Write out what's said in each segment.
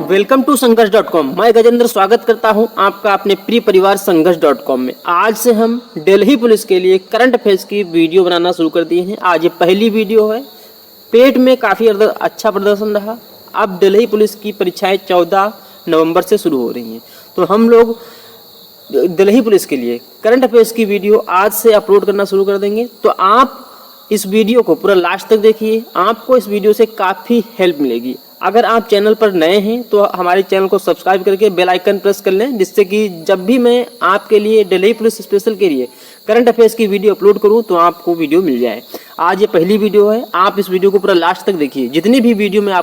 Welcome to संघर्ष.com। मैं गजेंद्र स्वागत करता हूं आपका अपने प्रिय परिवार संघर्ष.com में। आज से हम दिल्ली पुलिस के लिए करंट अफेयर्स की वीडियो बनाना शुरू कर दिए हैं। आज ये पहली वीडियो है। पेट में काफ़ी अच्छा प्रदर्शन रहा। अब दिल्ली पुलिस की परीक्षाएं 14 नवंबर से शुरू हो रही हैं, तो हम लोग दिल्ली पुलिस के लिए करंट अफेयर्स की वीडियो आज से अपलोड करना शुरू कर देंगे। तो आप इस वीडियो को पूरा लास्ट तक देखिए, आपको इस वीडियो से काफ़ी हेल्प मिलेगी। अगर आप चैनल पर नए हैं तो हमारे चैनल को सब्सक्राइब करके बेल आइकन प्रेस कर लें, जिससे कि जब भी मैं आपके लिए दिल्ली पुलिस स्पेशल के लिए करंट अफेयर्स की वीडियो अपलोड करूं तो आपको वीडियो मिल जाए। आज ये पहली वीडियो है, आप इस वीडियो को पूरा लास्ट तक देखिए। जितनी भी वीडियो मैं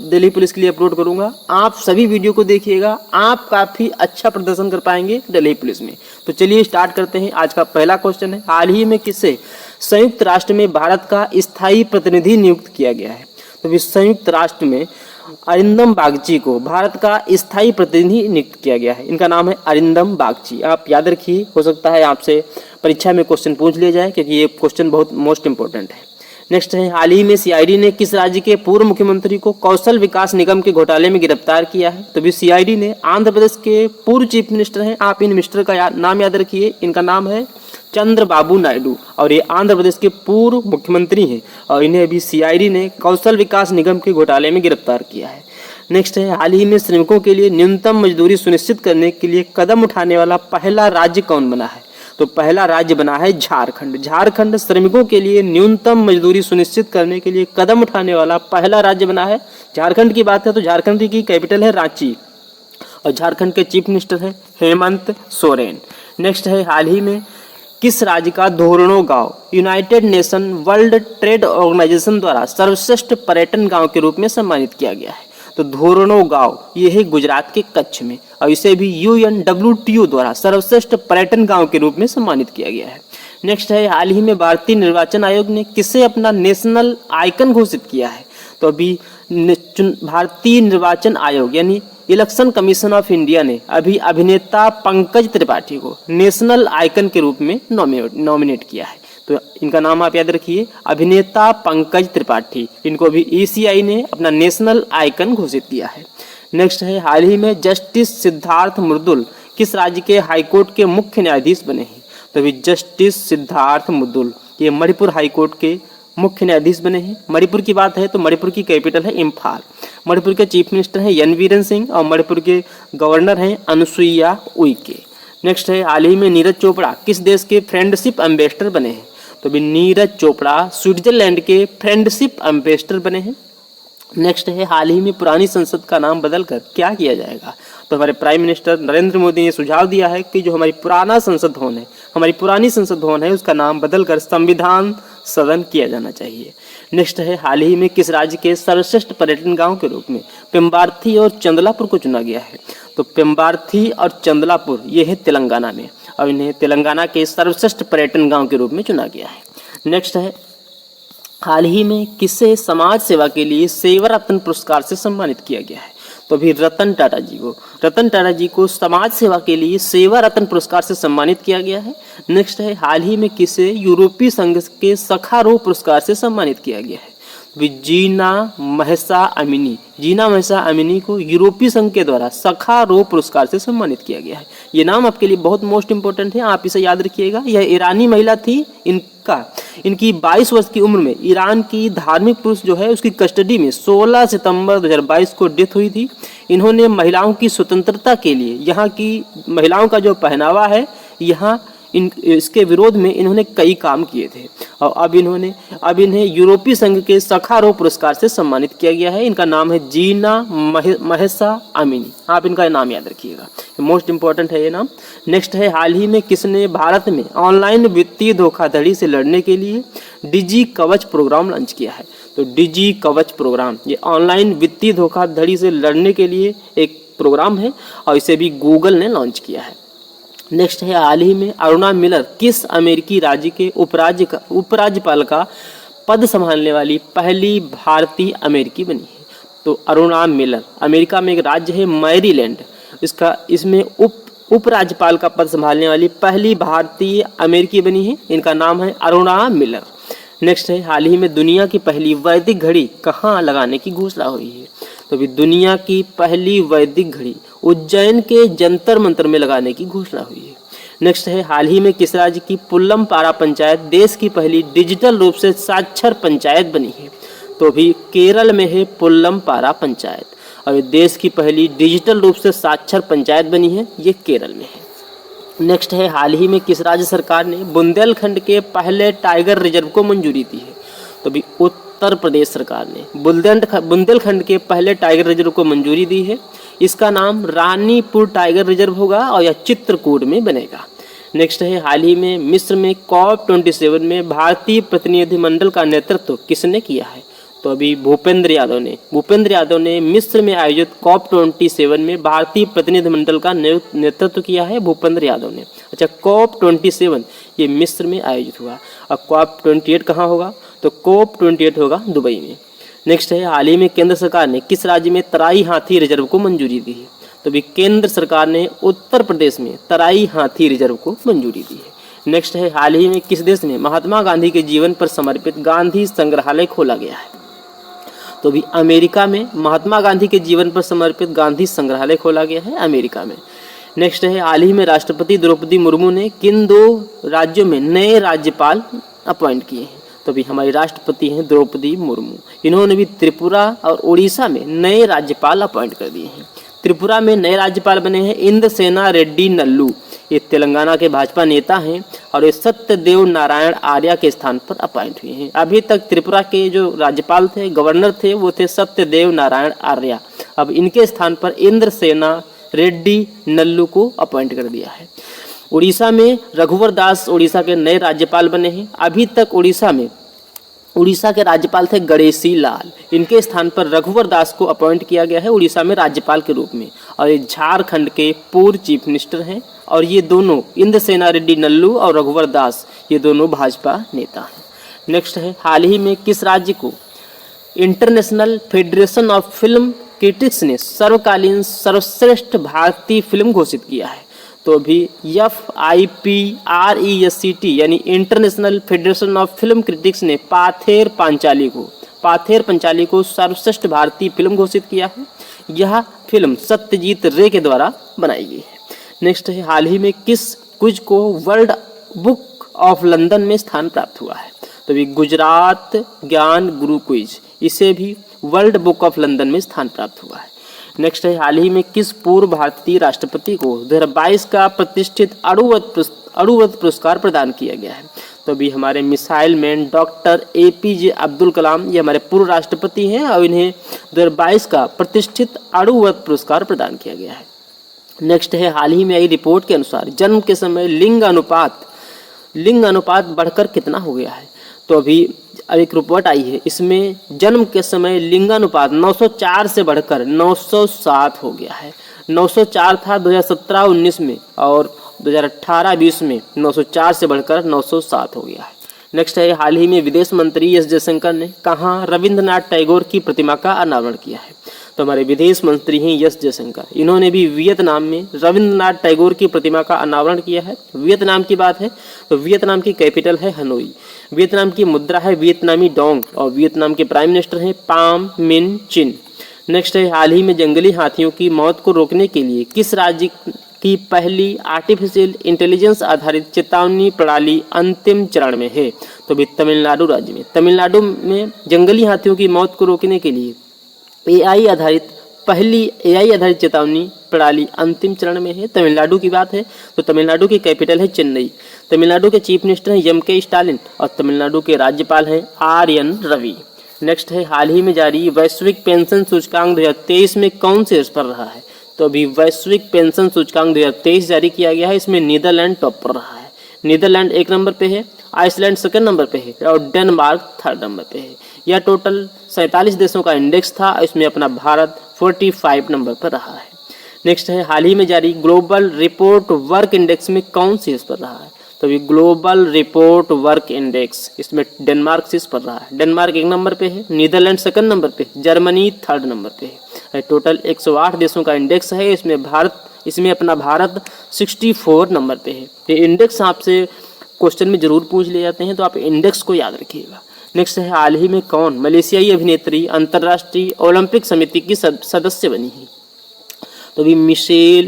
दिल्ली पुलिस के लिए अपलोड करूंगा, आप सभी वीडियो को देखिएगा। आप काफ़ी अच्छा प्रदर्शन कर पाएंगे दिल्ली पुलिस में। तो चलिए स्टार्ट करते हैं। आज का पहला क्वेश्चन है, हाल ही में किसे संयुक्त राष्ट्र में भारत का स्थायी प्रतिनिधि नियुक्त किया गया है? तो भी संयुक्त राष्ट्र में अरिंदम बागची को भारत का स्थायी प्रतिनिधि नियुक्त किया गया है। इनका नाम है अरिंदम बागची। आप याद रखिए, हो सकता है आपसे परीक्षा में क्वेश्चन पूछ लिया जाए, क्योंकि ये क्वेश्चन बहुत मोस्ट इंपॉर्टेंट है। नेक्स्ट है, हाल ही में सीआईडी ने किस राज्य के पूर्व मुख्यमंत्री को कौशल विकास निगम के घोटाले में गिरफ्तार किया है? तो भी सीआईडी ने आंध्र प्रदेश के पूर्व चीफ मिनिस्टर हैं, आप इन मिनिस्टर का नाम याद रखिए। इनका नाम है चंद्रबाबू नायडू और ये आंध्र प्रदेश के पूर्व मुख्यमंत्री हैं, और इन्हें अभी सीआईडी ने कौशल विकास निगम के घोटाले में गिरफ्तार किया है। नेक्स्ट है, हाल ही में श्रमिकों के लिए न्यूनतम मजदूरी सुनिश्चित करने के लिए कदम उठाने वाला पहला राज्य कौन बना है? तो पहला राज्य बना है झारखंड। झारखंड श्रमिकों के लिए न्यूनतम मजदूरी सुनिश्चित करने के लिए कदम उठाने वाला पहला राज्य बना है। झारखंड की बात है तो झारखंड की कैपिटल है रांची और झारखंड के चीफ मिनिस्टर हैं हेमंत सोरेन। नेक्स्ट है, हाल ही में किस राज्य का धोरणो गांव united nation world trade organisation द्वारा सर्वश्रेष्ठ पर्यटन गांव के रूप में सम्मानित किया गया है? तो धोरणो गांव ये है गुजरात के कच्छ में, और इसे भी UNWTO द्वारा सर्वश्रेष्ठ पर्यटन गांव के रूप में सम्मानित किया गया है। नेक्स्ट है, हाल ही में भारतीय निर्वाचन आयोग ने किसे अपना नेशनल आइकन घोषित किया है? तो अभी भारतीय निर्वाचन आयोग यानी इलेक्शन कमीशन ऑफ इंडिया ने अभी अभिनेता पंकज त्रिपाठी को नेशनल आइकन के रूप में नॉमिनेट किया है। तो इनका नाम आप याद रखिए, अभिनेता पंकज त्रिपाठी। इनको भी ECI ने अपना नेशनल आइकन घोषित किया है। नेक्स्ट है, हाल ही में जस्टिस सिद्धार्थ मुर्दुल किस राज्य के हाईकोर्ट के मुख्य न्यायाधीश बने हैं? तो अभी जस्टिस सिद्धार्थ मुर्दुल ये मणिपुर हाईकोर्ट के मुख्य न्यायाधीश बने हैं। मणिपुर की बात है तो मणिपुर की कैपिटल है इम्फाल। मणिपुर के चीफ मिनिस्टर हैं एन बीरेन सिंह और मणिपुर के गवर्नर हैं अनुसुईया उइके। नेक्स्ट है, हाल ही में नीरज चोपड़ा किस देश के फ्रेंडशिप एम्बेसडर बने हैं? तो भी नीरज चोपड़ा स्विट्जरलैंड के फ्रेंडशिप एम्बेसडर बने हैं। नेक्स्ट है, हाल ही में पुरानी संसद का नाम बदलकर क्या किया जाएगा? तो हमारे प्राइम मिनिस्टर नरेंद्र मोदी ने सुझाव दिया है कि जो हमारी पुरानी संसद भवन है उसका नाम बदलकर संविधान सदन किया जाना चाहिए। नेक्स्ट है, हाल ही में किस राज्य के सर्वश्रेष्ठ पर्यटन गांव के रूप में पेम्बार्थी और चंदलापुर को चुना गया है? तो पेम्बार्थी और चंदलापुर ये है तेलंगाना में, और इन्हें तेलंगाना के सर्वश्रेष्ठ पर्यटन गांव के रूप में चुना गया है। नेक्स्ट है, हाल ही में किसे समाज सेवा के लिए सेवा रत्न पुरस्कार से सम्मानित किया गया है? तो अभी रतन टाटा जी को समाज सेवा के लिए सेवा रत्न पुरस्कार से सम्मानित किया गया है। नेक्स्ट है, हाल ही में किसे यूरोपीय संघ के सखारोव पुरस्कार से सम्मानित किया गया है? जीना महसा अमीनी को यूरोपीय संघ के द्वारा सखारोव पुरस्कार से सम्मानित किया गया है। ये नाम आपके लिए बहुत मोस्ट इंपॉर्टेंट है, आप इसे याद रखिएगा। यह ईरानी महिला थी। इनकी 22 वर्ष की उम्र में ईरान की धार्मिक पुरुष जो है उसकी कस्टडी में 16 सितंबर 2022 को डेथ हुई थी। इन्होंने महिलाओं की स्वतंत्रता के लिए यहाँ की महिलाओं का जो पहनावा है यहाँ इसके विरोध में इन्होंने कई काम किए थे, और अब इन्हें यूरोपीय संघ के सखारोव पुरस्कार से सम्मानित किया गया है। इनका नाम है जीना महसा अमीनी। आप इनका नाम याद रखिएगा, मोस्ट इंपॉर्टेंट है ये नाम। नेक्स्ट है, हाल ही में किसने भारत में ऑनलाइन वित्तीय धोखाधड़ी से लड़ने के लिए डिजी कवच प्रोग्राम लॉन्च किया है? तो डिजी कवच प्रोग्राम ये ऑनलाइन वित्तीय धोखाधड़ी से लड़ने के लिए एक प्रोग्राम है, और इसे भी गूगल ने लॉन्च किया है। नेक्स्ट है, हाल ही में अरुणा मिलर किस अमेरिकी राज्य के उपराज्यपाल का पद संभालने वाली पहली भारतीय अमेरिकी बनी है? तो अरुणा मिलर अमेरिका में एक राज्य है मैरीलैंड, इसमें उपराज्यपाल का पद संभालने वाली पहली भारतीय अमेरिकी बनी है। इनका नाम है अरुणा मिलर। नेक्स्ट है, हाल ही में दुनिया की पहली वैदिक घड़ी कहाँ लगाने की घोषणा हुई है? तो अभी दुनिया की पहली वैदिक घड़ी उज्जैन के जंतर मंतर में लगाने की घोषणा हुई है। नेक्स्ट है, हाल ही में किस राज्य की पुल्लमपारा पंचायत देश की पहली डिजिटल रूप से साक्षर पंचायत बनी है? तो अभी केरल में है पुल्लमपारा पंचायत, और देश की पहली डिजिटल रूप से साक्षर पंचायत बनी है, ये केरल में है। नेक्स्ट है, हाल ही में किस राज्य सरकार ने बुंदेलखंड के पहले टाइगर रिजर्व को मंजूरी दी है? तो अभी उत्तर प्रदेश सरकार ने बुंदेलखंड के पहले टाइगर रिजर्व को मंजूरी दी है। इसका नाम रानीपुर टाइगर रिजर्व होगा और यह चित्रकूट में बनेगा। नेक्स्ट है, हाल ही में मिस्र में COP27 में भारतीय प्रतिनिधिमंडल का नेतृत्व किसने किया है? तो अभी भूपेंद्र यादव ने मिस्र में आयोजित COP27 में भारतीय प्रतिनिधिमंडल का नेतृत्व किया है, भूपेंद्र यादव ने। अच्छा, COP27 ये मिस्र में आयोजित हुआ, और COP28 कहाँ होगा? तो COP28 होगा दुबई में। नेक्स्ट है, हाल ही में केंद्र सरकार ने किस राज्य में तराई हाथी रिजर्व को मंजूरी दी है? तो अभी केंद्र सरकार ने उत्तर प्रदेश में तराई हाथी रिजर्व को मंजूरी दी है। नेक्स्ट है, हाल ही में किस देश में महात्मा गांधी के जीवन पर समर्पित गांधी संग्रहालय खोला गया है? तो अभी अमेरिका में महात्मा गांधी के जीवन पर समर्पित गांधी संग्रहालय खोला गया है, अमेरिका में। नेक्स्ट है, हाल ही में राष्ट्रपति द्रौपदी मुर्मू ने किन 2 राज्यों में नए राज्यपाल अपॉइंट किए हैं? तो अभी हमारी राष्ट्रपति हैं द्रौपदी मुर्मू। इन्होंने भी त्रिपुरा और उड़ीसा में नए राज्यपाल अपॉइंट कर दिए हैं। त्रिपुरा में नए राज्यपाल बने हैं इंद्रसेना रेड्डी नल्लू, ये तेलंगाना के भाजपा नेता हैं, और ये सत्यदेव नारायण आर्या के स्थान पर अपॉइंट हुए हैं। अभी तक त्रिपुरा के जो राज्यपाल थे, गवर्नर थे, वो थे सत्यदेव नारायण आर्या। अब इनके स्थान पर इंद्रसेना रेड्डी नल्लू को अपॉइंट कर दिया है। उड़ीसा में रघुवर दास उड़ीसा के नए राज्यपाल बने हैं। अभी तक उड़ीसा के राज्यपाल थे गणेशी लाल, इनके स्थान पर रघुवर दास को अपॉइंट किया गया है उड़ीसा में राज्यपाल के रूप में, और ये झारखंड के पूर्व चीफ मिनिस्टर हैं। और ये दोनों इंद्रसेना रेड्डी नल्लू और रघुवर दास, ये दोनों भाजपा नेता हैं। नेक्स्ट है, हाल ही में किस राज्य को international federation of film critics ने सर्वकालीन सर्वश्रेष्ठ भारतीय फिल्म घोषित किया है? तो अभी FIPRESCT यानी international federation of film critics ने पाथेर पंचाली को सर्वश्रेष्ठ भारतीय फिल्म घोषित किया है। यह फिल्म सत्यजीत रे के द्वारा बनाई गई है। नेक्स्ट है, हाल ही में किस क्विज को वर्ल्ड बुक ऑफ लंदन में स्थान प्राप्त हुआ है? तो अभी गुजरात ज्ञान गुरु क्विज, इसे भी वर्ल्ड बुक ऑफ लंदन में स्थान प्राप्त हुआ है। नेक्स्ट है, हाल ही में किस पूर्व भारतीय राष्ट्रपति को 2022 का प्रतिष्ठित अणुव्रत पुरस्कार प्रदान किया गया है? तो अभी हमारे missile man doctor APJ Abdul Kalam, ये हमारे पूर्व राष्ट्रपति हैं, और इन्हें 2022 का प्रतिष्ठित अणुव्रत पुरस्कार प्रदान किया गया है। नेक्स्ट है, हाल ही में आई रिपोर्ट के अनुसार जन्म के समय लिंग अनुपात बढ़कर कितना हो गया है? तो अभी एक रिपोर्ट आई है, इसमें जन्म के समय लिंगानुपात 904 से बढ़कर 907 हो गया है। 904 था 2017-19 में, और 2018-20 में 904 से बढ़कर 907 हो गया है। नेक्स्ट है, हाल ही में विदेश मंत्री एस जयशंकर ने कहाँ रविंद्रनाथ टैगोर की प्रतिमा का अनावरण किया है? तो हमारे विदेश मंत्री हैं एस जयशंकर, इन्होंने भी वियतनाम में रविंद्रनाथ टैगोर की प्रतिमा का अनावरण किया है। वियतनाम की बात है तो वियतनाम की कैपिटल है हनोई, वियतनाम की मुद्रा है वियतनामी डोंग, और वियतनाम के प्राइम मिनिस्टर हैं पाम मिन चिन। नेक्स्ट है, हाल ही में जंगली हाथियों की मौत को रोकने के लिए किस राज्य की पहली आर्टिफिशियल इंटेलिजेंस आधारित चेतावनी प्रणाली अंतिम चरण में है? तो भी तमिलनाडु राज्य में। तमिलनाडु में जंगली हाथियों की मौत को रोकने के लिए पहली AI आधारित चेतावनी प्रणाली अंतिम चरण में है। तमिलनाडु की बात है तो तमिलनाडु की कैपिटल है चेन्नई। तमिलनाडु के चीफ मिनिस्टर हैं MK स्टालिन, और तमिलनाडु के राज्यपाल हैं RN रवि। नेक्स्ट है, हाल ही में जारी वैश्विक पेंशन सूचकांक 2023 में कौन से शीर्ष पर रहा है? तो अभी वैश्विक पेंशन सूचकांक 2023 जारी किया गया है, इसमें नीदरलैंड टॉप पर रहा है। नीदरलैंड 1 नंबर पे है, आइसलैंड 2nd नंबर पे है, और डेनमार्क 3rd नंबर पे है। यह टोटल 47 देशों का इंडेक्स था, इसमें अपना भारत 45 नंबर पर रहा है। नेक्स्ट है, हाल ही में जारी ग्लोबल रिपोर्ट वर्क इंडेक्स में कौन शीर्ष पर रहा है? तो ये ग्लोबल रिपोर्ट वर्क इंडेक्स, इसमें डेनमार्क शीर्ष पर रहा है। डेनमार्क 1 नंबर पे है, नीदरलैंड 2nd नंबर पे, जर्मनी 3rd नंबर पे है। टोटल 108 देशों का इंडेक्स है, इसमें अपना भारत 64 नंबर पे है। ये इंडेक्स आपसे क्वेश्चन में जरूर पूछ ले जाते हैं, तो आप इंडेक्स को याद रखिएगा। नेक्स्ट है हाल ही में कौन मलेशियाई अभिनेत्री अंतर्राष्ट्रीय ओलंपिक समिति की सदस्य बनी है? तो भी मिशेल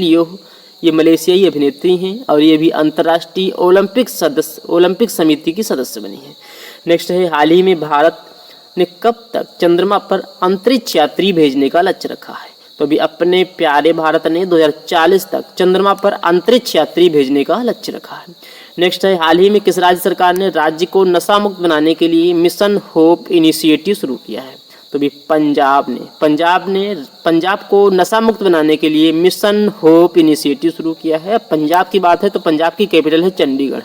येह ये मलेशियाई अभिनेत्री हैं और ये भी अंतर्राष्ट्रीय ओलंपिक समिति की सदस्य बनी है। नेक्स्ट है हाल ही में भारत ने कब तक चंद्रमा पर अंतरिक्ष यात्री भेजने का लक्ष्य रखा है? तो भी अपने प्यारे भारत ने 2040 तक चंद्रमा पर अंतरिक्ष यात्री भेजने का लक्ष्य रखा है। नेक्स्ट है हाल ही में किस राज्य सरकार ने राज्य को नशा मुक्त बनाने के लिए मिशन होप इनिशिएटिव शुरू किया है? तो भी पंजाब को नशा मुक्त बनाने के लिए मिशन होप इनिशिएटिव शुरू किया है। पंजाब की बात है तो पंजाब की कैपिटल है चंडीगढ़।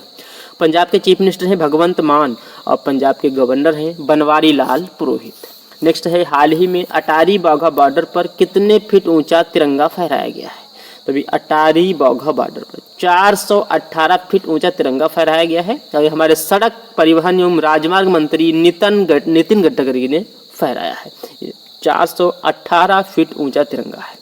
पंजाब के चीफ मिनिस्टर हैं भगवंत मान और पंजाब के गवर्नर हैं बनवारी लाल पुरोहित। नेक्स्ट है हाल ही में अटारी वाघा बॉर्डर पर कितने फीट ऊंचा तिरंगा फहराया गया है? तो भी अटारी वाघा बॉर्डर पर 418 फीट ऊंचा तिरंगा फहराया गया है और हमारे सड़क परिवहन एवं राजमार्ग मंत्री नितिन गडकरी ने फहराया है। 418 फीट ऊंचा तिरंगा है।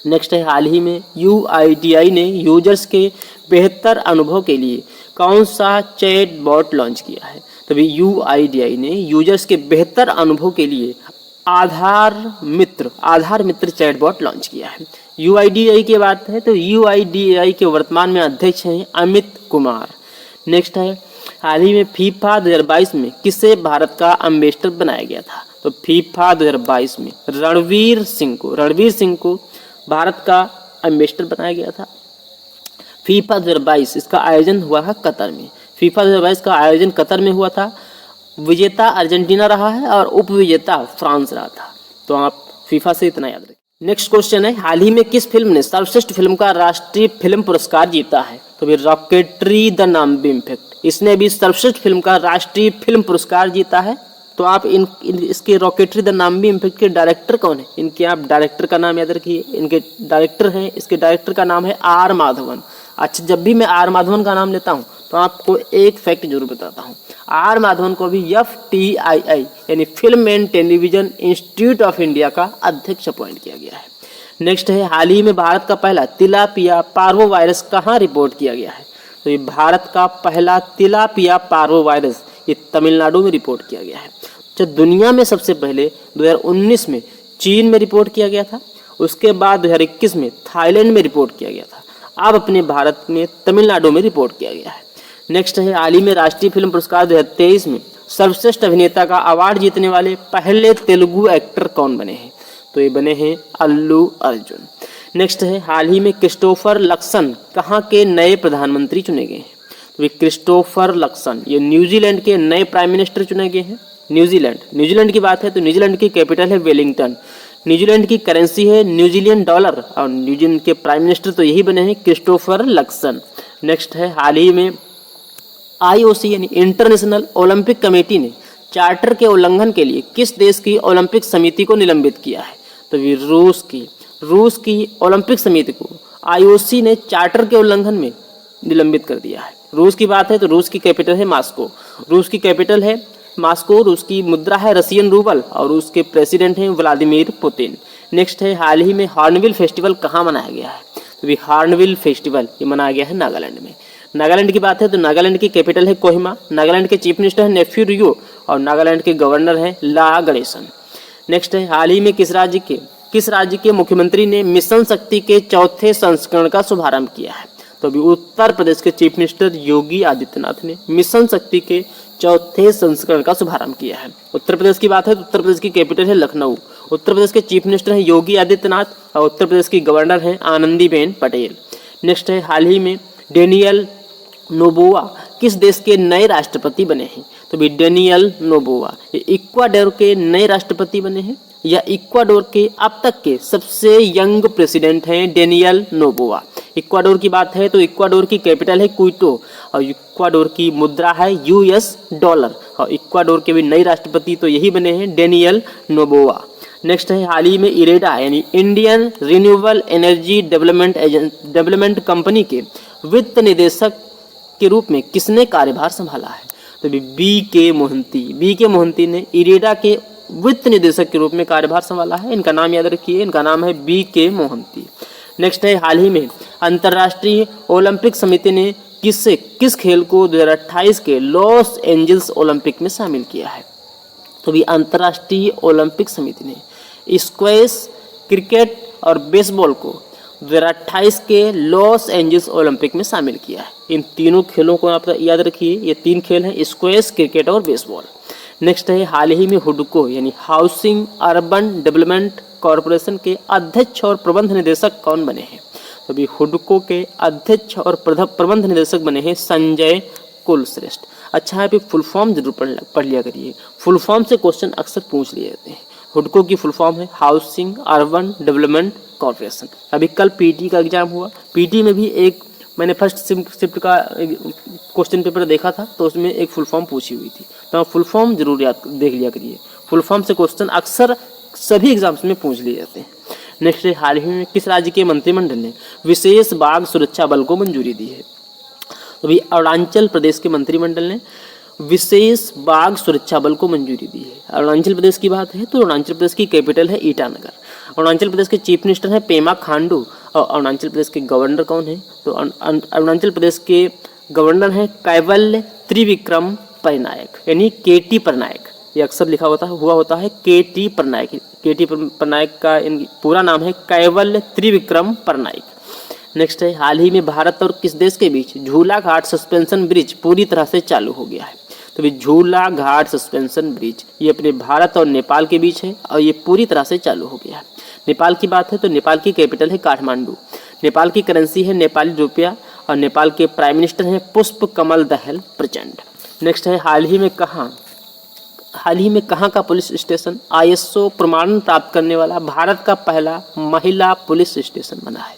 नेक्स्ट है हाल ही में UIDAI ने यूजर्स के बेहतर अनुभव के लिए कौन सा चैट बॉट लॉन्च किया है? तभी UIDAI ने यूजर्स के बेहतर अनुभव के लिए आधार मित्र चैटबॉट लॉन्च किया है। UIDAI की बात है तो UIDAI के वर्तमान में अध्यक्ष हैं अमित कुमार। नेक्स्ट है हाल ही में फीफा 2022 में किसे भारत का एम्बेसडर बनाया गया था? तो फीफा 2022 में रणवीर सिंह को भारत का एम्बेसडर बनाया गया था। फीफा 2022 इसका आयोजन हुआ है कतर में। फीफा 2022 का आयोजन कतर में हुआ था। विजेता अर्जेंटीना रहा है और उपविजेता फ्रांस रहा था। तो आप फीफा से इतना याद रखें। नेक्स्ट क्वेश्चन है हाल ही में किस फिल्म ने सर्वश्रेष्ठ फिल्म का राष्ट्रीय फिल्म पुरस्कार जीता है? तो फिर रॉकेटरी द नाम्बी इफेक्ट, इसने भी सर्वश्रेष्ठ फिल्म का राष्ट्रीय फिल्म पुरस्कार जीता है। तो आप इसके रॉकेटरी द नाम्बी इफेक्ट के डायरेक्टर कौन है? इनके आप डायरेक्टर का नाम याद रखिए। इनके डायरेक्टर हैं, इसके डायरेक्टर का नाम है R माधवन। अच्छा, जब भी मैं R माधवन का नाम लेता हूँ तो आपको एक फैक्ट जरूर बताता हूँ। R माधवन को भी FTII यानी film and television institute of India का अध्यक्ष अपॉइंट किया गया है। नेक्स्ट है हाल ही में भारत का पहला तिलापिया पार्वो वायरस कहाँ रिपोर्ट किया गया है? तो ये भारत का पहला तिलापिया पार्वो वायरस ये तमिलनाडु में रिपोर्ट किया गया है। जो दुनिया में सबसे पहले 2019 में चीन में रिपोर्ट किया गया था, उसके बाद 2021 में थाईलैंड में रिपोर्ट किया गया था। अब अपने भारत में तमिलनाडु में रिपोर्ट किया गया है। नेक्स्ट है हाल ही में राष्ट्रीय फिल्म पुरस्कार 2023 में सर्वश्रेष्ठ अभिनेता का अवार्ड जीतने वाले पहले तेलुगु एक्टर कौन बने हैं? तो ये बने हैं अल्लू अर्जुन। नेक्स्ट है हाल ही में क्रिस्टोफर लक्सन कहाँ के नए प्रधानमंत्री चुने गए हैं? तो ये क्रिस्टोफर लक्सन ये न्यूजीलैंड के नए प्राइम मिनिस्टर चुने गए हैं। न्यूजीलैंड की बात है तो न्यूजीलैंड की कैपिटल है वेलिंगटन। न्यूजीलैंड की करेंसी है न्यूजीलैंड डॉलर और न्यूजीलैंड के प्राइम मिनिस्टर तो यही बने हैं क्रिस्टोफर लक्सन। नेक्स्ट है हाल ही में IOC यानी इंटरनेशनल ओलंपिक कमेटी ने चार्टर के उल्लंघन के लिए किस देश की ओलंपिक समिति को निलंबित किया है? तो भी रूस की ओलंपिक समिति को IOC ने चार्टर के उल्लंघन में निलंबित कर दिया है। रूस की बात है तो रूस की कैपिटल है मॉस्को। रूस की मुद्रा है रशियन रूबल और उसके प्रेसिडेंट हैं व्लादिमीर पुतिन। नेक्स्ट है हाल ही में हॉर्नबिल फेस्टिवल कहाँ मनाया गया है? तो भी हॉर्नबिल फेस्टिवल ये मनाया गया है नागालैंड में। नागालैंड की बात है तो नागालैंड की कैपिटल है कोहिमा। नागालैंड के चीफ मिनिस्टर है नेफ्यू रियो और नागालैंड के गवर्नर हैं ला गणेशन। नेक्स्ट है हाल ही में किस राज्य के मुख्यमंत्री ने मिशन शक्ति के चौथे संस्करण का शुभारंभ किया है? तो अभी उत्तर प्रदेश के चीफ मिनिस्टर योगी आदित्यनाथ ने मिशन शक्ति के चौथे संस्करण का शुभारंभ किया है। उत्तर प्रदेश की बात है तो उत्तर प्रदेश की कैपिटल है लखनऊ। उत्तर प्रदेश के चीफ मिनिस्टर हैं योगी आदित्यनाथ और उत्तर प्रदेश की गवर्नर हैं आनंदीबेन पटेल। नेक्स्ट है हाल ही में डेनियल नोबोआ किस देश के नए राष्ट्रपति बने हैं? तो भी डेनियल नोबोआ ये इक्वाडोर के नए राष्ट्रपति बने हैं या इक्वाडोर के अब तक के सबसे यंग प्रेसिडेंट हैं डेनियल नोबोआ। इक्वाडोर की बात है तो इक्वाडोर की कैपिटल है क्विटो और इक्वाडोर की मुद्रा है US डॉलर और इक्वाडोर के भी नए राष्ट्रपति तो यही बने हैं डेनियल नोबोआ। नेक्स्ट है हाल ही में इरेडा यानी Indian renewable energy development company के वित्त निदेशक के रूप में किसने कार्यभार संभाला है? तो BK मोहंती ने इरेडा के वित्त निदेशक के रूप में कार्यभार संभाला है। इनका नाम याद रखिए, इनका नाम है BK मोहंती। नेक्स्ट है हाल ही में अंतर्राष्ट्रीय ओलंपिक समिति ने किस खेल को 2028 के लॉस एंजल्स ओलंपिक में शामिल किया है? तो भी अंतर्राष्ट्रीय ओलंपिक समिति ने स्क्वैश, क्रिकेट और बेसबॉल को 2028 के लॉस एंजल्स ओलंपिक में शामिल किया है। इन तीनों खेलों को आप याद रखिए, ये 3 खेल हैं, स्क्वैश, क्रिकेट और बेसबॉल। नेक्स्ट है, हाल ही में हुडको यानी हाउसिंग अर्बन डेवलपमेंट कॉरपोरेशन के अध्यक्ष और प्रबंध निदेशक कौन बने हैं? तो अभी हुडको के अध्यक्ष और प्रबंध निदेशक बने हैं संजय कुलश्रेष्ठ। अच्छा है, अभी फुल फॉर्म जरूर पढ़ लिया करिए, फुल फॉर्म से क्वेश्चन अक्सर पूछ लिए जाते हैं। हुडको की फुल फॉर्म है हाउसिंग अर्बन डेवलपमेंट कॉरपोरेशन। अभी कल पीटी का एग्जाम हुआ, पीटी में भी एक मैंने फर्स्ट शिफ्ट का क्वेश्चन पेपर देखा था, तो उसमें एक फुल फॉर्म पूछी हुई थी, तो आप फुल फॉर्म जरूर याद देख लिया करिए। फुल फॉर्म से क्वेश्चन अक्सर सभी एग्जाम्स में पूछ लिए जाते हैं। नेक्स्ट है, हाल ही में किस राज्य के मंत्रिमंडल ने विशेष बाघ सुरक्षा बल को मंजूरी दी है? तो अभी अरुणाचल प्रदेश के मंत्रिमंडल ने विशेष बाघ सुरक्षा बल को मंजूरी दी है। अरुणाचल प्रदेश की बात है तो अरुणाचल प्रदेश की कैपिटल है ईटानगर। अरुणाचल प्रदेश के चीफ मिनिस्टर हैं पेमा खांडू और अरुणाचल प्रदेश के गवर्नर कौन है? तो अरुणाचल प्रदेश के गवर्नर हैं कैवल्य त्रिविक्रम परनायक यानी केटी परनायक। ये अक्सर लिखा होता है केटी परनायक। केटी परनायक का पूरा नाम है कैवल्य त्रिविक्रम परनायक। नेक्स्ट है, हाल ही में भारत और किस देश के बीच झूला घाट सस्पेंशन ब्रिज पूरी तरह से चालू हो गया है? तो भी झूला घाट सस्पेंशन ब्रिज ये अपने भारत और नेपाल के बीच है और ये पूरी तरह से चालू हो गया है। नेपाल की बात है तो नेपाल की कैपिटल है काठमांडू। नेपाल की करेंसी है नेपाली रुपया और नेपाल के प्राइम मिनिस्टर हैं पुष्प कमल दहल प्रचंड। नेक्स्ट है, हाल ही में कहाँ का पुलिस स्टेशन ISO प्रमाणन प्राप्त करने वाला भारत का पहला महिला पुलिस स्टेशन बना है?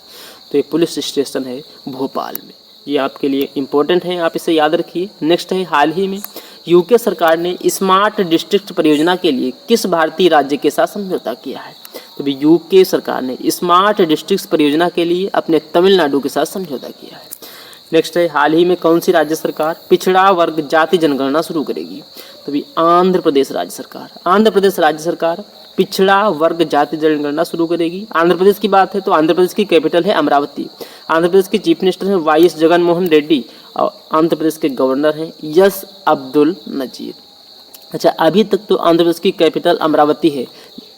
तो ये पुलिस स्टेशन है भोपाल में। ये आपके लिए इम्पोर्टेंट है, आप इसे याद रखिए। नेक्स्ट है, हाल ही में यूके सरकार ने स्मार्ट डिस्ट्रिक्ट परियोजना के लिए किस भारतीय राज्य के साथ समझौता किया है? तो भी यूके सरकार ने स्मार्ट डिस्ट्रिक्ट परियोजना के लिए अपने तमिलनाडु के साथ समझौता किया है। नेक्स्ट है, हाल ही में कौन सी राज्य सरकार पिछड़ा वर्ग जाति जनगणना शुरू करेगी? तो भी आंध्र प्रदेश राज्य सरकार पिछड़ा वर्ग जाति जनगणना शुरू करेगी। आंध्र प्रदेश की बात है तो आंध्र प्रदेश की कैपिटल है अमरावती। आंध्र प्रदेश के चीफ मिनिस्टर हैं वाईएस जगनमोहन रेड्डी और आंध्र प्रदेश के गवर्नर हैं एस अब्दुल नजीर। अच्छा, अभी तक तो आंध्र प्रदेश की कैपिटल अमरावती है,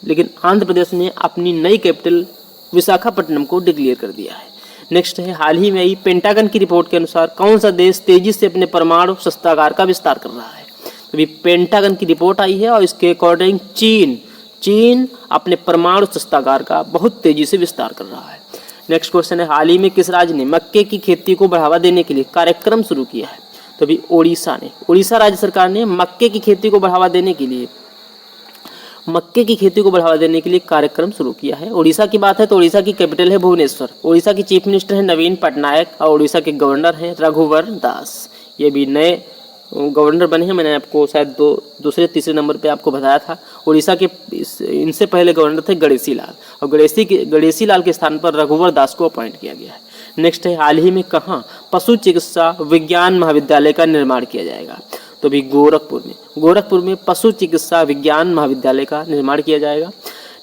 लेकिन आंध्र प्रदेश ने अपनी नई कैपिटल विशाखापट्टनम को डिक्लेयर कर दिया है। नेक्स्ट है, हाल ही में आई पेंटागन की रिपोर्ट के अनुसार कौन सा देश तेजी से अपने परमाणु शस्त्रागार का विस्तार कर रहा है? तो अभी पेंटागन की रिपोर्ट आई है और इसके अकॉर्डिंग चीन अपने परमाणु शस्त्रागार का बहुत तेजी से विस्तार कर रहा है। नेक्स्ट क्वेश्चन है, हाल ही में किस राज्य ने मक्के की खेती को बढ़ावा देने के लिए कार्यक्रम शुरू किया है? तो अभी उड़ीसा राज्य सरकार ने मक्के की खेती को बढ़ावा देने के लिए कार्यक्रम शुरू किया है। उड़ीसा की बात है तो उड़ीसा की कैपिटल है भुवनेश्वर। उड़ीसा की चीफ मिनिस्टर है नवीन पटनायक और उड़ीसा के गवर्नर हैं रघुवर दास। ये भी नए गवर्नर बने हैं, मैंने आपको शायद दूसरे तीसरे नंबर पे आपको बताया था। उड़ीसा के इनसे पहले गवर्नर थे गणेशी लाल और गणेशी लाल के स्थान पर रघुवर दास को अपॉइंट किया गया है। नेक्स्ट है, हाल ही में कहाँ पशु चिकित्सा विज्ञान महाविद्यालय का निर्माण किया जाएगा? तो भी गोरखपुर में पशु चिकित्सा विज्ञान महाविद्यालय का निर्माण किया जाएगा।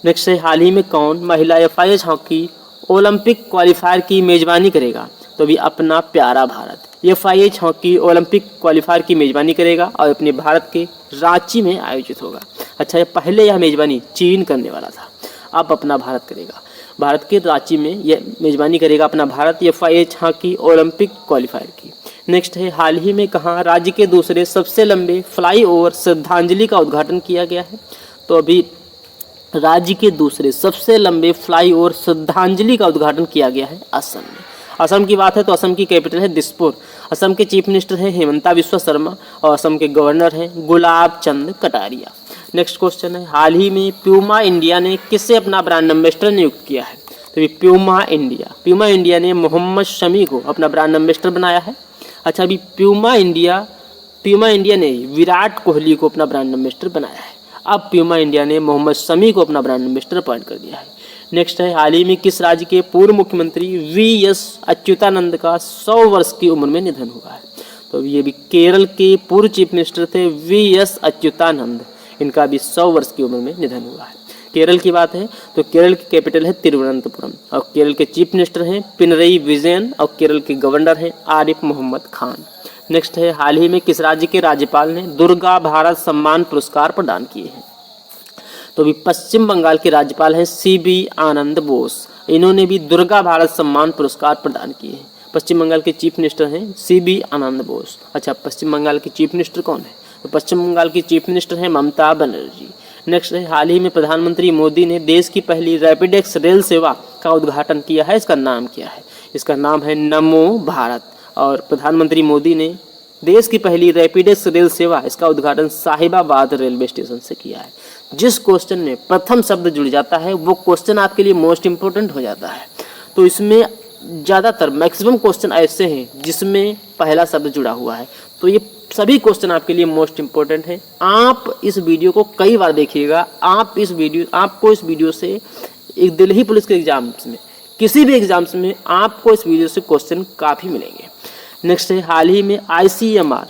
नेक्स्ट है, हाल ही में कौन महिला FIH हॉकी ओलंपिक क्वालिफायर की मेजबानी करेगा? तो भी अपना प्यारा Bharat FIH hockey Olympic qualifier की मेजबानी करेगा और अपने भारत के रांची में आयोजित होगा। अच्छा, पहले यह मेजबानी चीन करने वाला था, अब अपना भारत करेगा। भारत के रांची में यह मेजबानी करेगा अपना Bharat FIH hockey Olympic qualifier की। नेक्स्ट है, हाल ही में कहाँ राज्य के दूसरे सबसे लंबे फ्लाईओवर श्रद्धांजलि का उद्घाटन किया गया है? तो अभी राज्य के दूसरे सबसे लंबे फ्लाईओवर श्रद्धांजलि का उद्घाटन किया गया है असम में। असम की बात है तो असम की कैपिटल है दिसपुर। असम के चीफ मिनिस्टर हैं हेमंता बिस्वा शर्मा और असम के गवर्नर हैं गुलाब चंद कटारिया। नेक्स्ट क्वेश्चन है, हाल ही में प्यूमा इंडिया ने किससे अपना ब्रांड एम्बेसडर नियुक्त किया है? तो प्यूमा इंडिया ने मोहम्मद शमी को अपना ब्रांड एम्बेसडर बनाया है। अच्छा, अभी प्यूमा इंडिया ने विराट कोहली को अपना ब्रांड एम्बेसडर बनाया है। अब प्यूमा इंडिया ने मोहम्मद शमी को अपना ब्रांड एम्बेसडर अपॉइंट कर दिया है। नेक्स्ट है, हाल ही में किस राज्य के पूर्व मुख्यमंत्री VS अच्युतानंद का 100 वर्ष की उम्र में निधन हुआ है? तो ये भी केरल के पूर्व चीफ मिनिस्टर थे VS अच्युतानंद, इनका भी 100 वर्ष की उम्र में निधन हुआ है। केरल की बात है तो केरल की कैपिटल है तिरुवनंतपुरम और केरल के चीफ मिनिस्टर हैं पिनरई विजयन और केरल के गवर्नर हैं आरिफ मोहम्मद खान। नेक्स्ट है, हाल ही में किस राज्य के राज्यपाल ने दुर्गा भारत सम्मान पुरस्कार प्रदान किए हैं? तो भी पश्चिम बंगाल के राज्यपाल हैं CB आनंद बोस। इन्होंने भी दुर्गा भारत सम्मान पुरस्कार प्रदान किए हैं। पश्चिम बंगाल के चीफ मिनिस्टर हैं CB आनंद बोस। अच्छा, पश्चिम बंगाल के चीफ मिनिस्टर कौन है? तो पश्चिम बंगाल की चीफ मिनिस्टर हैं ममता बनर्जी। नेक्स्ट है, हाल ही में प्रधानमंत्री मोदी ने देश की पहली रैपिडेक्स रेल सेवा का उद्घाटन किया है। इसका नाम क्या है? इसका नाम है नमो भारत। और प्रधानमंत्री मोदी ने देश की पहली रैपिडेक्स रेल सेवा, इसका उद्घाटन साहिबाबाद रेलवे स्टेशन से किया है। जिस क्वेश्चन में प्रथम शब्द जुड़ जाता है वो क्वेश्चन आपके लिए मोस्ट इंपोर्टेंट हो जाता है। तो इसमें ज़्यादातर मैक्सिमम क्वेश्चन ऐसे हैं जिसमें पहला शब्द जुड़ा हुआ है। तो ये सभी क्वेश्चन आपके लिए मोस्ट इंपॉर्टेंट है। आप इस वीडियो को कई बार देखिएगा। आपको इस वीडियो से एक दिल्ली पुलिस के एग्जाम्स में, किसी भी एग्जाम्स में आपको इस वीडियो से क्वेश्चन काफ़ी मिलेंगे। नेक्स्ट है, हाल ही में ICMR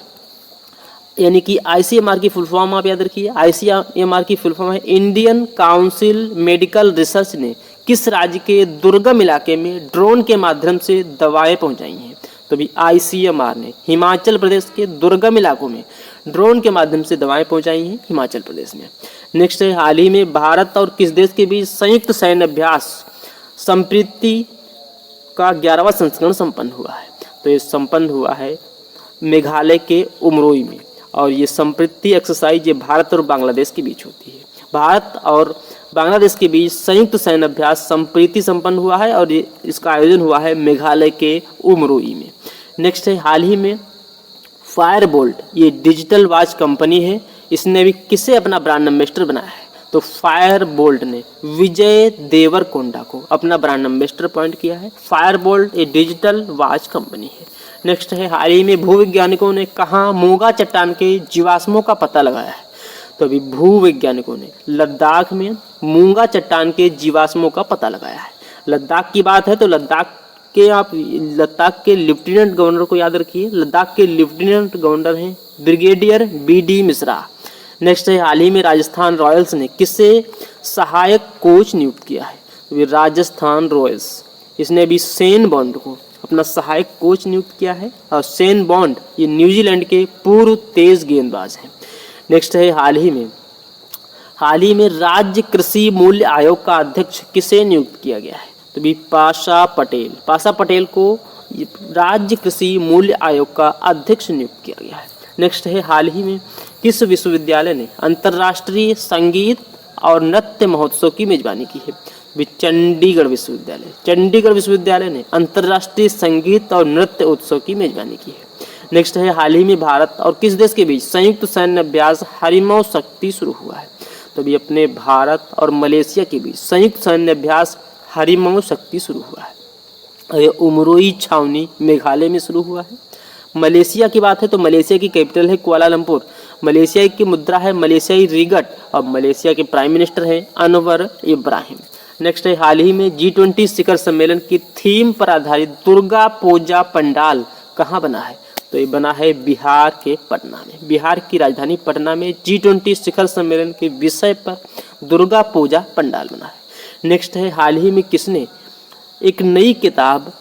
यानी कि ICMR की फुल फॉर्म आप याद रखिए। ICMR की फुल फॉर्म है इंडियन काउंसिल मेडिकल रिसर्च ने किस राज्य के दुर्गम इलाके में ड्रोन के माध्यम से दवाएं पहुंचाई हैं? तो भी ICMR ने हिमाचल प्रदेश के दुर्गम इलाकों में ड्रोन के माध्यम से दवाएं पहुंचाई हैं हिमाचल प्रदेश में। नेक्स्ट है, हाल ही में भारत और किस देश के बीच संयुक्त सैन्य अभ्यास संप्रीति का 11वां संस्करण संपन्न हुआ है? तो ये संपन्न हुआ है मेघालय के उमरोई में। और ये संप्रीति एक्सरसाइज ये भारत और बांग्लादेश के बीच होती है। भारत और बांग्लादेश के बीच संयुक्त सैन्य अभ्यास संप्रीति संपन्न हुआ है और इसका आयोजन हुआ है मेघालय के उमरोई में। नेक्स्ट है, हाल ही में फायरबोल्ट ये डिजिटल वॉच कंपनी है, इसने भी किसे अपना ब्रांड एम्बेसडर बनाया है? तो फायरबोल्ट ने विजय देवरकोंडा को अपना ब्रांड एम्बेसडर अपॉइंट किया है। फायरबोल्ट ये डिजिटल वॉच कंपनी है। नेक्स्ट है, हाल ही में भूवैज्ञानिकों ने कहाँ मूंगा चट्टान के जीवाश्मों का पता लगाया है? तो अभी भूवैज्ञानिकों ने लद्दाख में मूंगा चट्टान के जीवाश्मों का पता लगाया है। लद्दाख की बात है तो लद्दाख के लेफ्टिनेंट गवर्नर को याद रखिए। लद्दाख के लेफ्टिनेंट गवर्नर हैं ब्रिगेडियर BD मिश्रा। नेक्स्ट है, हाल ही में राजस्थान रॉयल्स ने किसे सहायक कोच नियुक्त किया है? तो राजस्थान रॉयल्स इसने भी शेन बॉन्ड को अपना सहायक कोच नियुक्त किया है। और शेन बॉन्ड ये न्यूजीलैंड के पूर्व तेज गेंदबाज हैं। नेक्स्ट है, हाल ही में राज्य कृषि मूल्य आयोग का अध्यक्ष किसे नियुक्त किया गया है? तो भी पाशा पटेल को राज्य कृषि मूल्य आयोग का अध्यक्ष नियुक्त किया गया है। नेक्स्ट है, हाल ही में किस विश्वविद्यालय ने अंतर्राष्ट्रीय संगीत और नृत्य महोत्सव की मेजबानी की है? चंडीगढ़ विश्वविद्यालय ने अंतर्राष्ट्रीय संगीत और नृत्य उत्सव की मेजबानी की है। नेक्स्ट है, हाल ही में भारत और किस देश के बीच संयुक्त सैन्य अभ्यास हरिमौ शक्ति शुरू हुआ है? तो भी अपने भारत और मलेशिया के बीच संयुक्त सैन्य अभ्यास हरिमौ शक्ति शुरू हुआ है और ये उमरोई छावनी मेघालय में शुरू हुआ है। मलेशिया की बात है तो मलेशिया की कैपिटल है कुआलालंपुर। मलेशिया की मुद्रा है मलेशियाई रिगट और मलेशिया के प्राइम मिनिस्टर हैं अनवर इब्राहिम। नेक्स्ट है, हाल ही में G20 शिखर सम्मेलन की थीम पर आधारित दुर्गा पूजा पंडाल कहाँ बना है? तो ये बना है बिहार के पटना में। बिहार की राजधानी पटना में G20 शिखर सम्मेलन के विषय पर दुर्गा पूजा पंडाल बना है। नेक्स्ट है, हाल ही में किसने एक नई किताब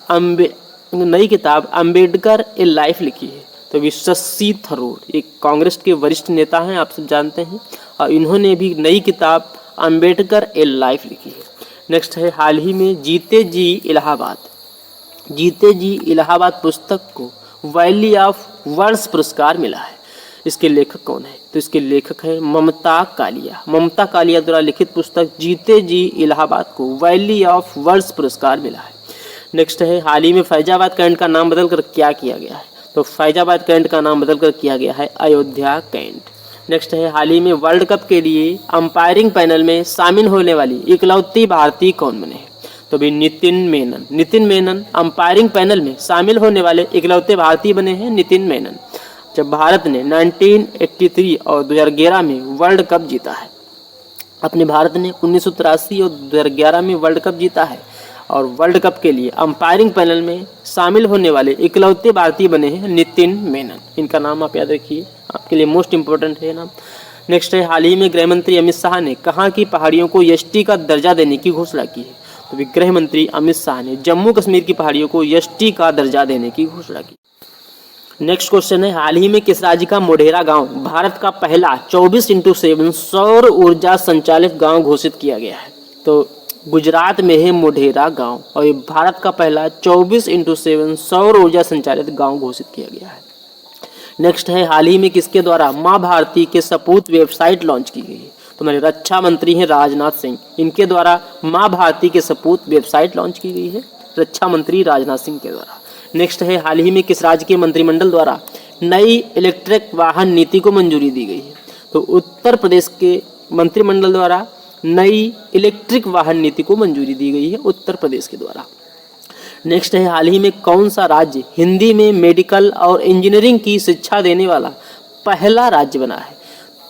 अम्बेडकर ए लाइफ लिखी है? तो भी शशि थरूर एक कांग्रेस के वरिष्ठ नेता हैं, आप सब जानते हैं, और इन्होंने भी नई किताब अम्बेडकर ए लाइफ लिखी है। नेक्स्ट है, हाल ही में जीते जी इलाहाबाद पुस्तक को वैली ऑफ वर्ड्स पुरस्कार मिला है। इसके लेखक कौन है? तो इसके लेखक है ममता कालिया द्वारा लिखित पुस्तक जीते जी इलाहाबाद को वैली ऑफ वर्ड्स पुरस्कार मिला है। नेक्स्ट है, हाल ही में फैजाबाद कैंट का नाम बदलकर क्या किया गया है? तो फैजाबाद कैंट का नाम बदलकर किया गया है अयोध्या कैंट। नेक्स्ट है, हाल ही में वर्ल्ड कप के लिए अंपायरिंग पैनल में शामिल होने वाली इकलौती भारतीय कौन बने हैं? तो भी नितिन मेनन अंपायरिंग पैनल में शामिल होने वाले इकलौते भारतीय बने हैं नितिन मेनन। जब भारत ने 1983 और 2011 में वर्ल्ड कप जीता है, अपने भारत ने 1983 और 2011 में वर्ल्ड कप जीता है और वर्ल्ड कप के लिए अंपायरिंग पैनल में शामिल होने वाले इकलौते भारतीय बने हैं नितिन मेनन। इनका नाम आप याद रखिए, आपके लिए मोस्ट इंपोर्टेंट है नाम। नेक्स्ट है, हाल ही में गृह मंत्री अमित शाह ने कहाँ की पहाड़ियों को एसटी का दर्जा देने की घोषणा की है? तो भी गृह मंत्री अमित शाह ने जम्मू कश्मीर की पहाड़ियों को एसटी का दर्जा देने की घोषणा की। नेक्स्ट क्वेश्चन है, हाल ही में किस राज्य का मोढेरा गांव भारत का पहला 24x7 सौर ऊर्जा संचालित गांव घोषित किया गया है? तो गुजरात में है मोढेरा गांव और ये भारत का पहला 24x7 सौर ऊर्जा संचालित गांव घोषित किया गया है। नेक्स्ट है, हाल ही में किसके द्वारा माँ भारती के सपूत वेबसाइट लॉन्च की गई है? तो हमारे रक्षा मंत्री हैं राजनाथ सिंह, इनके द्वारा माँ भारती के सपूत वेबसाइट लॉन्च की गई है, रक्षा मंत्री राजनाथ सिंह के द्वारा। नेक्स्ट है, हाल ही में किस राज्य के मंत्रिमंडल द्वारा नई इलेक्ट्रिक वाहन नीति को मंजूरी दी गई है? तो उत्तर प्रदेश के मंत्रिमंडल द्वारा नई इलेक्ट्रिक वाहन नीति को मंजूरी दी गई है, उत्तर प्रदेश के द्वारा। नेक्स्ट है, हाल ही में कौन सा राज्य हिंदी में मेडिकल और इंजीनियरिंग की शिक्षा देने वाला पहला राज्य बना है?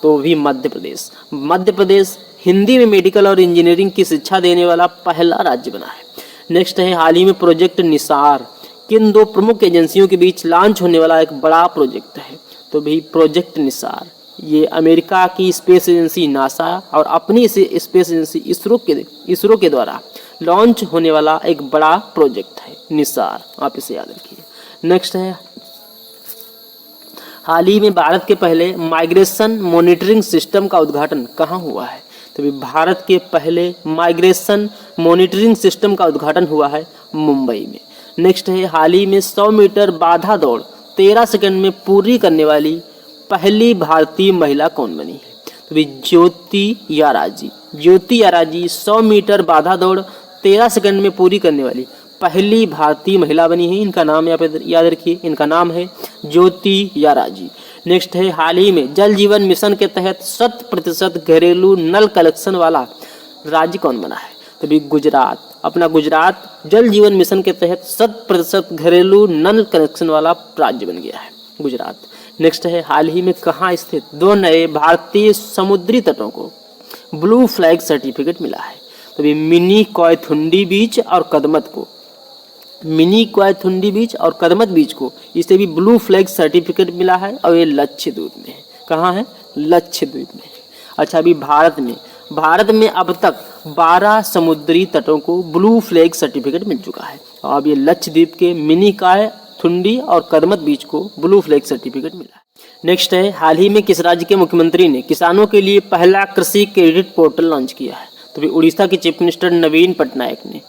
तो भी मध्य प्रदेश। मध्य प्रदेश हिंदी में मेडिकल और इंजीनियरिंग की शिक्षा देने वाला पहला राज्य बना है। नेक्स्ट है, हाल ही में प्रोजेक्ट निसार किन दो प्रमुख एजेंसियों के बीच लॉन्च होने वाला एक बड़ा प्रोजेक्ट है? तो भी प्रोजेक्ट निसार ये अमेरिका की स्पेस एजेंसी नासा और अपनी स्पेस एजेंसी इसरो के द्वारा लॉन्च होने वाला एक बड़ा प्रोजेक्ट है निसार, आप इसे याद रखिए। नेक्स्ट है, हाल ही में भारत के पहले माइग्रेशन मॉनिटरिंग सिस्टम का उद्घाटन कहाँ हुआ है? तो भी भारत के पहले माइग्रेशन मॉनिटरिंग सिस्टम का उद्घाटन हुआ है मुंबई में। नेक्स्ट है, हाल ही में 100 मीटर बाधा दौड़ 13 सेकंड में पूरी करने वाली पहली भारतीय महिला कौन बनी है? तो भी ज्योति याराजी। ज्योति याराजी 100 मीटर बाधा दौड़ 13 सेकंड में पूरी करने वाली पहली भारतीय महिला बनी है। इनका नाम यहाँ पे याद रखिए, इनका नाम है ज्योति याराजी। नेक्स्ट है, हाल ही में जल जीवन मिशन के तहत 100% घरेलू नल कलेक्शन वाला राज्य कौन बना है? तो भी गुजरात। अपना गुजरात जल जीवन मिशन के तहत 100% घरेलू नल कनेक्शन वाला राज्य बन गया है गुजरात। नेक्स्ट है, हाल ही में कहाँ स्थित दो नए भारतीय समुद्री तटों को ब्लू फ्लैग सर्टिफिकेट मिला है? तो भी मिनी कोयथुंडी बीच और कदमत को, मिनी कोयथुंडी बीच और कदमत बीच को इसे भी ब्लू फ्लैग सर्टिफिकेट मिला है और ये लक्षद्वीप में है। कहाँ है? लक्षद्वीप में। अच्छा, अभी भारत में अब तक 12 समुद्री तटों को ब्लू फ्लैग सर्टिफिकेट मिल चुका है और अब ये लक्षद्वीप के मिनी कोयथुंडी और कदमत बीच को ब्लू फ्लैग सर्टिफिकेट मिला है। नेक्स्ट है, हाल ही में किस राज्य के मुख्यमंत्री ने किसानों के लिए पहला कृषि क्रेडिट पोर्टल लॉन्च किया है? तो भी उड़ीसा के चीफ मिनिस्टर नवीन पटनायक ने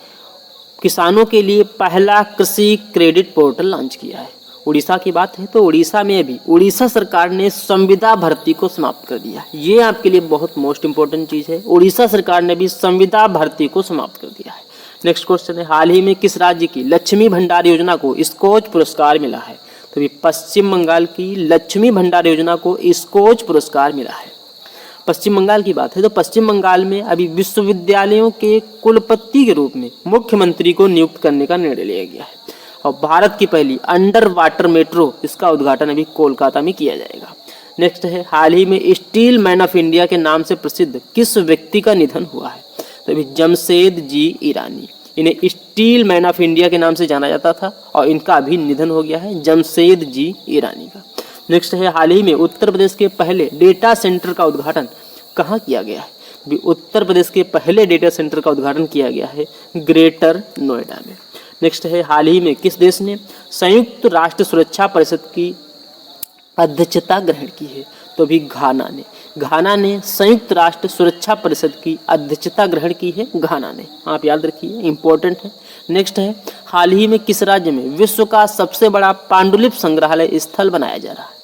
किसानों के लिए पहला कृषि क्रेडिट पोर्टल लॉन्च किया है। उड़ीसा की बात है तो उड़ीसा में भी उड़ीसा सरकार ने संविदा भर्ती को समाप्त कर दिया। ये आपके लिए बहुत मोस्ट इंपॉर्टेंट चीज़ है, उड़ीसा सरकार ने भी संविदा भर्ती को समाप्त कर दिया है। नेक्स्ट क्वेश्चन है, हाल ही में किस राज्य की लक्ष्मी भंडार योजना को स्कॉच पुरस्कार मिला है? तो भी पश्चिम बंगाल की लक्ष्मी भंडार योजना को स्कॉच पुरस्कार मिला है। पश्चिम बंगाल की बात है तो पश्चिम बंगाल में अभी विश्वविद्यालयों के कुलपति के रूप में मुख्यमंत्री को नियुक्त करने का निर्णय लिया गया है और भारत की पहली अंडर वाटर मेट्रो, इसका उद्घाटन अभी कोलकाता में किया जाएगा। नेक्स्ट है, हाल ही में स्टील मैन ऑफ इंडिया के नाम से प्रसिद्ध किस व्यक्ति का निधन हुआ है? तो अभी जमशेद जी ईरानी, इन्हें स्टील मैन ऑफ इंडिया के नाम से जाना जाता था और इनका अभी निधन हो गया है, जमशेद जी ईरानी का। नेक्स्ट है, हाल ही में उत्तर प्रदेश के पहले डेटा सेंटर का उद्घाटन कहाँ किया गया है? भी उत्तर प्रदेश के पहले डेटा सेंटर का उद्घाटन किया गया है ग्रेटर नोएडा में। नेक्स्ट है, हाल ही में किस देश ने संयुक्त राष्ट्र सुरक्षा परिषद की अध्यक्षता ग्रहण की है? तो भी घाना ने संयुक्त राष्ट्र सुरक्षा परिषद की अध्यक्षता ग्रहण की है, घाना ने, आप याद रखिए, इंपॉर्टेंट है। नेक्स्ट है, हाल ही में किस राज्य में विश्व का सबसे बड़ा पांडुलिप संग्रहालय स्थल बनाया जा रहा है?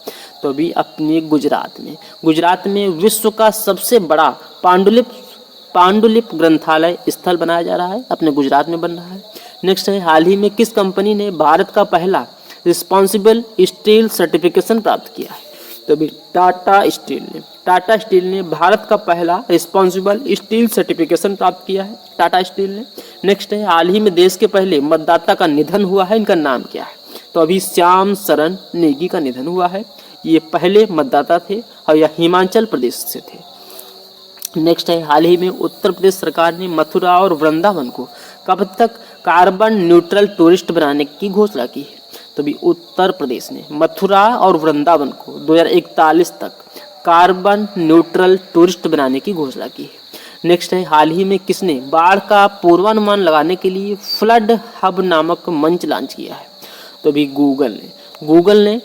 तो भी अपने गुजरात में विश्व का सबसे बड़ा पांडुलिप ग्रंथालय स्थल बनाया जा रहा है, अपने गुजरात में बन रहा है। नेक्स्ट है, हाल ही में किस कंपनी ने भारत का पहला रिस्पॉन्सिबल स्टील सर्टिफिकेशन प्राप्त किया है? तो भी टाटा स्टील ने भारत का पहला रिस्पॉन्सिबल स्टील सर्टिफिकेशन प्राप्त किया है, टाटा स्टील ने। नेक्स्ट है, हाल ही में देश के पहले मतदाता का निधन हुआ है, इनका नाम क्या है? तो अभी श्याम शरण नेगी का निधन हुआ है, ये पहले मतदाता थे और यह हिमाचल प्रदेश से थे। नेक्स्ट है, हाल ही में उत्तर प्रदेश सरकार ने मथुरा और वृंदावन को कब तक कार्बन न्यूट्रल टूरिस्ट बनाने की घोषणा की है? तो भी उत्तर प्रदेश ने मथुरा और वृंदावन को 2041 तक कार्बन न्यूट्रल टूरिस्ट बनाने की घोषणा की है। नेक्स्ट है, हाल ही में किसने बाढ़ का पूर्वानुमान लगाने के लिए फ्लड हब नामक मंच लॉन्च किया है? तो अभी गूगल ने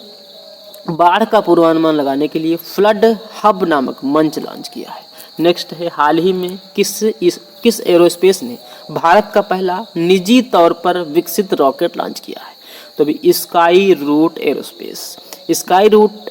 बाढ़ का पूर्वानुमान लगाने के लिए फ्लड हब नामक मंच लॉन्च किया है। नेक्स्ट है, हाल ही में किस एरोस्पेस ने भारत का पहला निजी तौर पर विकसित रॉकेट लॉन्च किया है? तो अभी स्काई रूट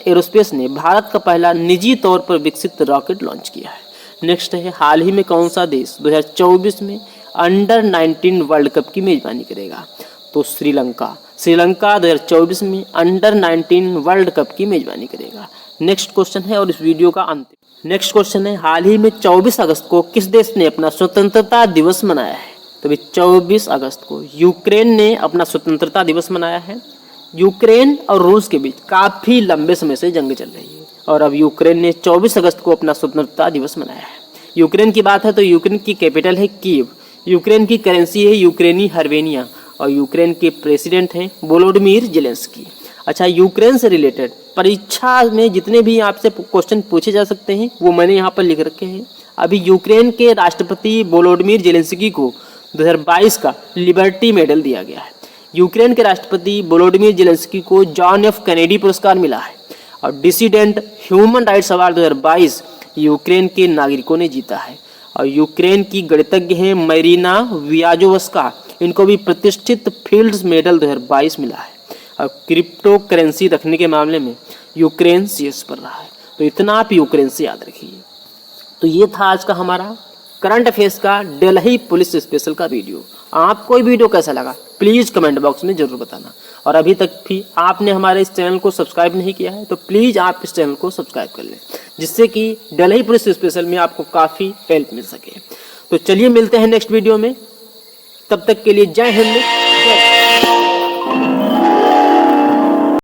एरोस्पेस ने भारत का पहला निजी तौर पर विकसित रॉकेट लॉन्च किया है। नेक्स्ट है, हाल ही में कौन सा देश 2024 में अंडर 19 वर्ल्ड कप की मेजबानी करेगा? तो श्रीलंका 2024 में अंडर 19 वर्ल्ड कप की मेजबानी करेगा। नेक्स्ट क्वेश्चन है और इस वीडियो का अंतिम। नेक्स्ट क्वेश्चन है, हाल ही में 24 अगस्त को किस देश ने अपना स्वतंत्रता दिवस मनाया है? तो 24 अगस्त को यूक्रेन ने अपना स्वतंत्रता दिवस मनाया है। यूक्रेन और रूस के बीच काफ़ी लंबे समय से जंग चल रही है और अब यूक्रेन ने 24 अगस्त को अपना स्वतंत्रता दिवस मनाया है। यूक्रेन की बात है तो यूक्रेन की कैपिटल है कीव, यूक्रेन की करेंसी है यूक्रेनी हर्वेनिया और यूक्रेन के प्रेसिडेंट हैं वोलोडिमीर जेलेंस्की। अच्छा, यूक्रेन से रिलेटेड परीक्षा में जितने भी आपसे क्वेश्चन पूछे जा सकते हैं वो मैंने यहाँ पर लिख रखे हैं। अभी यूक्रेन के राष्ट्रपति वोलोडिमीर जेलेंस्की को 2022 का लिबर्टी मेडल दिया गया है। यूक्रेन के राष्ट्रपति वोलोडिमीर जेलेंस्की को जॉन एफ कैनेडी पुरस्कार मिला है और dissident human rights award 2022 Ukraine के नागरिकों ने जीता है। और यूक्रेन की गणितज्ञ हैं मरीना वियाजोवस्का, इनको भी प्रतिष्ठित फील्ड्स मेडल 2022 मिला है। और क्रिप्टो करेंसी रखने के मामले में यूक्रेन शीर्ष पर रहा है। तो इतना आप यूक्रेन से याद रखिए। तो ये था आज का हमारा करंट अफेयर्स का दिल्ली पुलिस स्पेशल का वीडियो। आपको ये वीडियो कैसा लगा प्लीज़ कमेंट बॉक्स में ज़रूर बताना। और अभी तक भी आपने हमारे इस चैनल को सब्सक्राइब नहीं किया है तो प्लीज़ आप इस चैनल को सब्सक्राइब कर लें, जिससे कि दिल्ली पुलिस स्पेशल में आपको काफ़ी हेल्प मिल सके। तो चलिए मिलते हैं नेक्स्ट वीडियो में, तब तक के लिए जय हिंद, जय